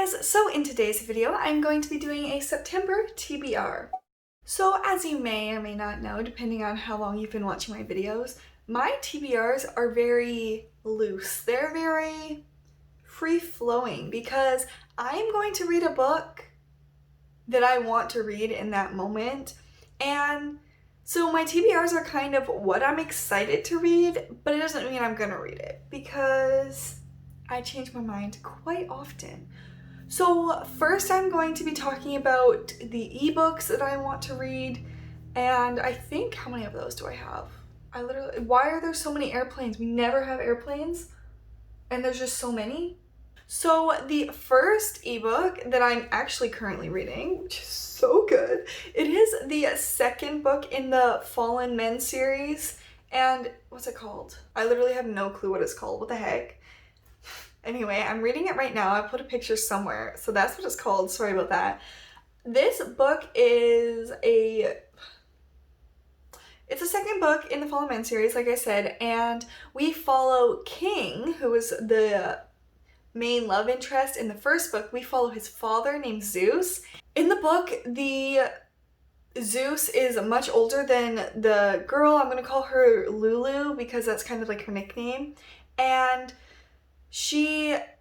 guys, so in today's video I'm going to be doing a September TBR. So as you may or may not know, depending on how long you've been watching my videos, my TBRs are very loose. They're very free-flowing because I'm going to read a book that I want to read in that moment. And so my TBRs are kind of what I'm excited to read, but it doesn't mean I'm gonna read it because I change my mind quite often. So first I'm going to be talking about the ebooks that I want to read, and I think, how many of those do I have? Why are there so many airplanes? We never have airplanes, and there's just so many. So the first ebook that I'm actually currently reading, which is so good, it is the second book in the Fallen Men series, and what's it called? I literally have no clue what it's called. What the heck? Anyway, I'm reading it right now. I put a picture somewhere, so that's what it's called. Sorry about that. This book is it's the second book in the Fallen Men series, like I said, and we follow King, who is the main love interest in the first book. We follow his father named Zeus. In the book, Zeus is much older than the girl. I'm gonna call her Lulu because that's kind of like her nickname. And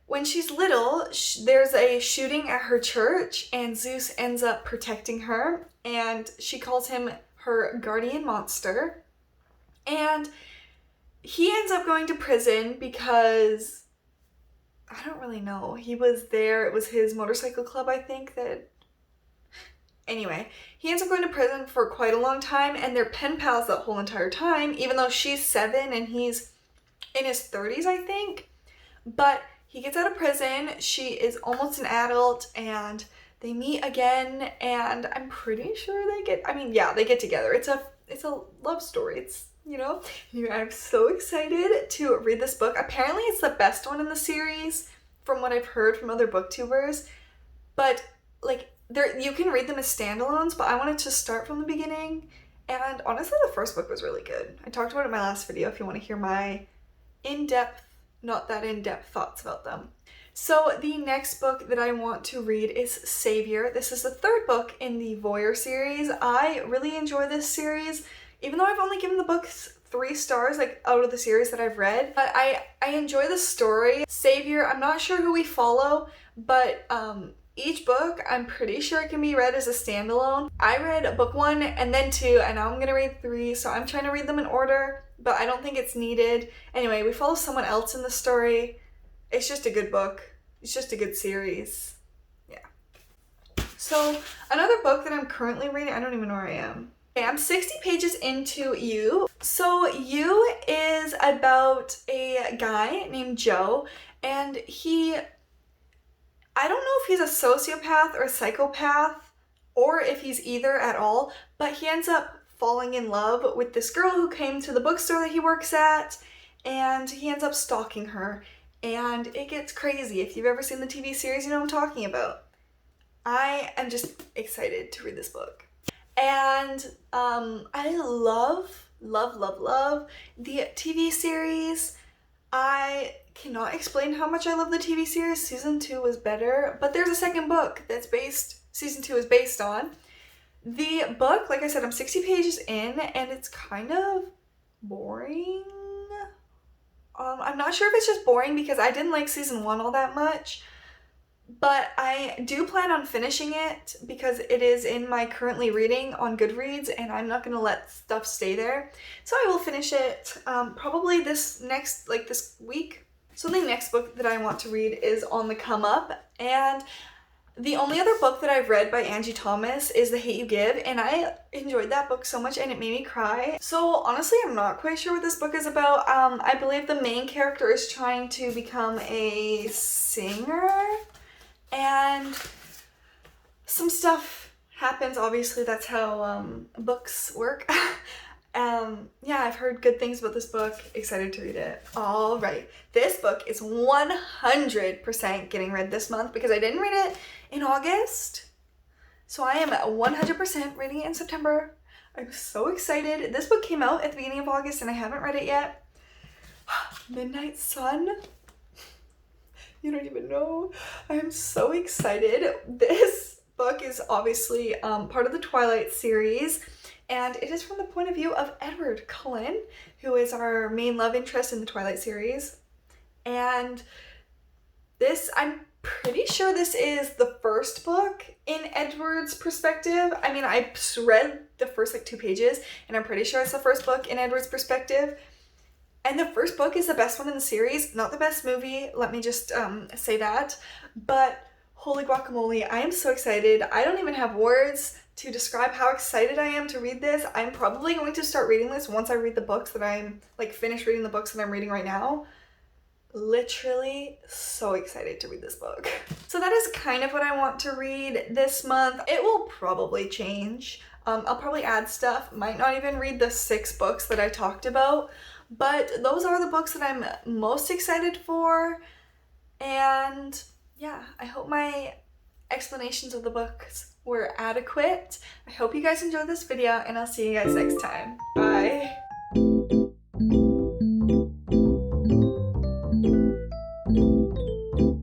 when she's little, there's a shooting at her church and Zeus ends up protecting her and she calls him her guardian monster. And he ends up going to prison because, I don't really know, he was there, it was his motorcycle club, I think, Anyway, he ends up going to prison for quite a long time and they're pen pals that whole entire time, even though she's 7 and he's in his 30s, I think. But he gets out of prison, she is almost an adult, and they meet again, and I'm pretty sure they get together. It's a love story. I'm so excited to read this book. Apparently it's the best one in the series from what I've heard from other booktubers, but you can read them as standalones, but I wanted to start from the beginning, and honestly the first book was really good. I talked about it in my last video if you want to hear my not that in-depth thoughts about them. So the next book that I want to read is Savior. This is the third book in the Voyeur series. I really enjoy this series, even though I've only given the books 3 stars out of the series that I've read. But I enjoy the story. Savior, I'm not sure who we follow, but each book I'm pretty sure it can be read as a standalone. I read book 1 and then 2, and now I'm gonna read 3, so I'm trying to read them in order, but I don't think it's needed. Anyway, we follow someone else in the story. It's just a good book. It's just a good series. Yeah. So another book that I'm currently reading, I don't even know where I am. Okay, I'm 60 pages into You. So You is about a guy named Joe, and I don't know if he's a sociopath or a psychopath, or if he's either at all, but he ends up falling in love with this girl who came to the bookstore that he works at, and he ends up stalking her, and it gets crazy. If you've ever seen the TV series, you know what I'm talking about. I am just excited to read this book. And I love the TV series. I cannot explain how much I love the TV series. Season 2 was better, but there's a second book season 2 is based on. The book, like I said, I'm 60 pages in and it's kind of boring. I'm not sure if it's just boring because I didn't like season 1 all that much, but I do plan on finishing it because it is in my currently reading on Goodreads and I'm not gonna let stuff stay there. So I will finish it probably this week. So the next book that I want to read is On the Come Up, and the only other book that I've read by Angie Thomas is The Hate U Give, and I enjoyed that book so much and it made me cry. So honestly, I'm not quite sure what this book is about. I believe the main character is trying to become a singer, and some stuff happens. Obviously, that's how books work. Yeah, I've heard good things about this book. Excited to read it. All right, this book is 100% getting read this month because I didn't read it in August. So I am at 100% reading it in September. I'm so excited. This book came out at the beginning of August and I haven't read it yet. Midnight Sun. You don't even know. I am so excited. This book is obviously part of the Twilight series, and it is from the point of view of Edward Cullen, who is our main love interest in the Twilight series. And this, I'm pretty sure this is the first book in Edward's perspective. I mean, I read the first like 2 pages, and I'm pretty sure it's the first book in Edward's perspective. And the first book is the best one in the series, not the best movie, let me just say that. But holy guacamole, I am so excited. I don't even have words to describe how excited I am to read this. I'm probably going to start reading this once I read the books that I'm, like, finish reading the books that I'm reading right now. Literally so excited to read this book. So that is kind of what I want to read this month. It will probably change. I'll probably add stuff, might not even read the 6 books that I talked about, but those are the books that I'm most excited for. And yeah, I hope my explanations of the books were adequate. I hope you guys enjoyed this video, and I'll see you guys next time. Bye.